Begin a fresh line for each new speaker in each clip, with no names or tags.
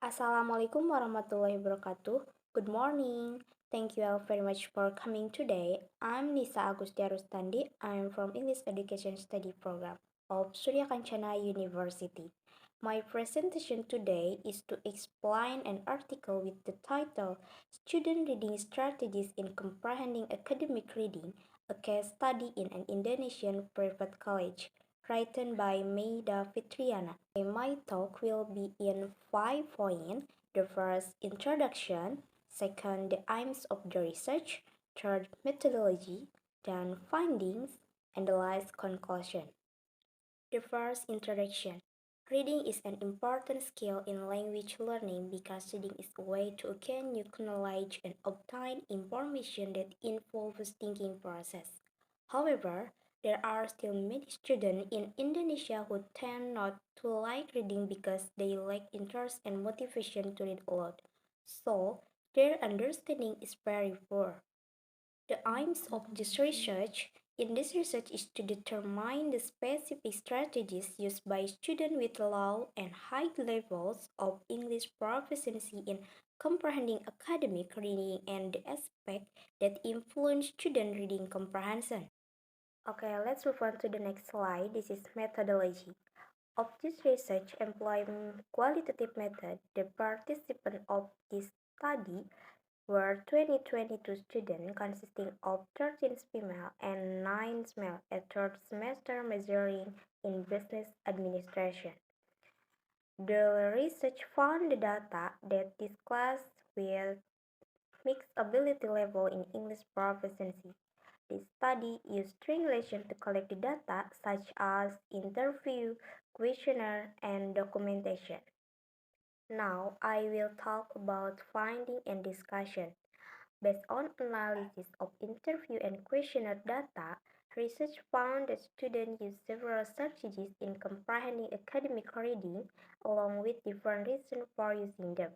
Assalamualaikum warahmatullahi wabarakatuh. Good morning. Thank you all very much for coming today. I'm Nisa Agustia Rustandi. I'm from English Education Study Program of Surya Kancana University. My presentation today is to explain an article with the title Student Reading Strategies in Comprehending Academic Reading, a case study in an Indonesian private college, written by Maida Fitriana. My talk will be in 5 points. The first, introduction. Second, the aims of the research. Third, methodology. Then, findings. And the last, conclusion. The first, introduction. Reading is an important skill in language learning because reading is a way to gain new knowledge and obtain information that involves thinking process. However, there are still many students in Indonesia who tend not to like reading because they lack interest and motivation to read aloud. So, their understanding is very poor. The aims of this research in this research is to determine the specific strategies used by students with low and high levels of English proficiency in comprehending academic reading and the aspects that influence student reading comprehension. Okay, let's move on to the next slide. This is methodology. Of this research employing qualitative method, the participants of this study were 2022 students consisting of 13 female and 9 male at third semester majoring in business administration. The research found the data that this class with mixed ability level in English proficiency. This study used triangulation to collect the data such as interview, questionnaire, and documentation. Now I will talk about finding and discussion. Based on analysis of interview and questionnaire data, research found that students use several strategies in comprehending academic reading, along with different reasons for using them.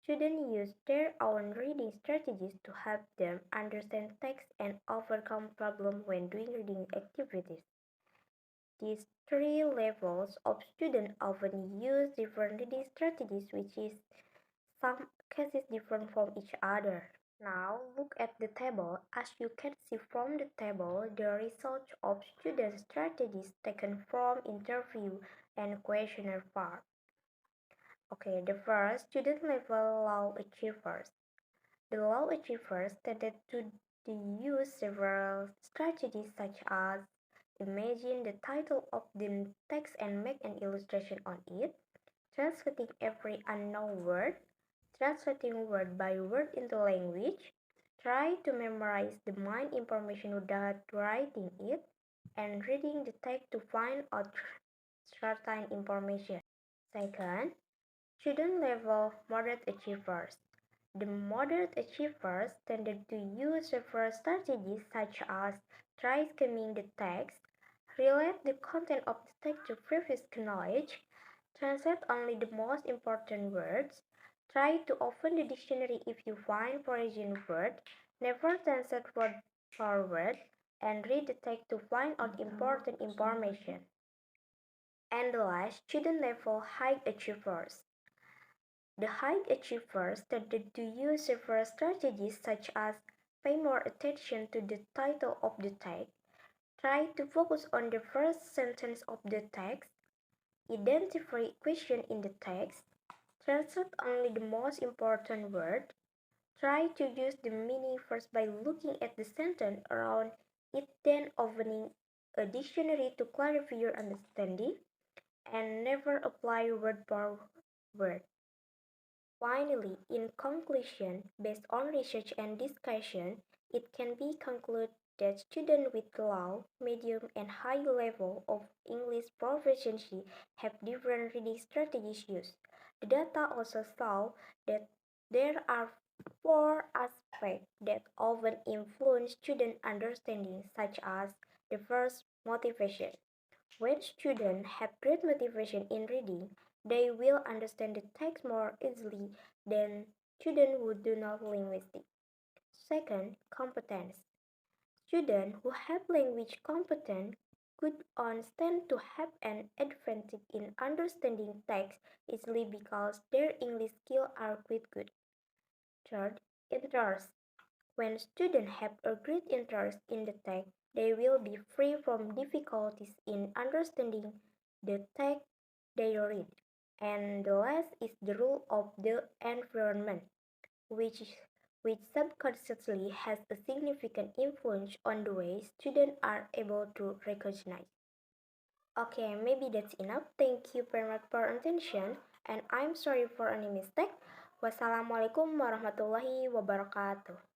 Students use their own reading strategies to help them understand text and overcome problems when doing reading activities. These three levels of students often use different reading strategies, which is some cases different from each other. Now look at the table. As you can see from the table, the results of student strategies taken from interview and questionnaire part. Okay, the first, student level low achievers. The low achievers tended to use several strategies such as imagine the title of the text and make an illustration on it, translating every unknown word, translating word by word into language, try to memorize the mind information without writing it, and reading the text to find out certain information. Second, student level moderate achievers. The moderate achievers tended to use several strategies such as try skimming the text, relate the content of the text to previous knowledge, translate only the most important words, try to open the dictionary if you find foreign word, never translate word for word, and read the text to find out important information. And the last, student level high achievers. The high achievers tended to use several strategies such as pay more attention to the title of the text, try to focus on the first sentence of the text, identify question in the text, translate only the most important word, try to use the meaning first by looking at the sentence around it, then opening a dictionary to clarify your understanding, and never apply word for word. Finally, in conclusion, based on research and discussion, it can be concluded that students with low, medium, and high level of English proficiency have different reading strategies used. The data also show that there are four aspects that often influence student understanding, such as the first, motivation. When students have great motivation in reading, they will understand the text more easily than students who do not linguistic. Second, competence. Students who have language competence good ones tend to have an advantage in understanding text easily because their English skills are quite good. Third, interest. When students have a great interest in the text, they will be free from difficulties in understanding the text they read. And the last is the role of the environment, which, which subconsciously has a significant influence on the way students are able to recognize. Okay, maybe that's enough. Thank you very much for attention, and I'm sorry for any mistake. Wassalamualaikum warahmatullahi wabarakatuh.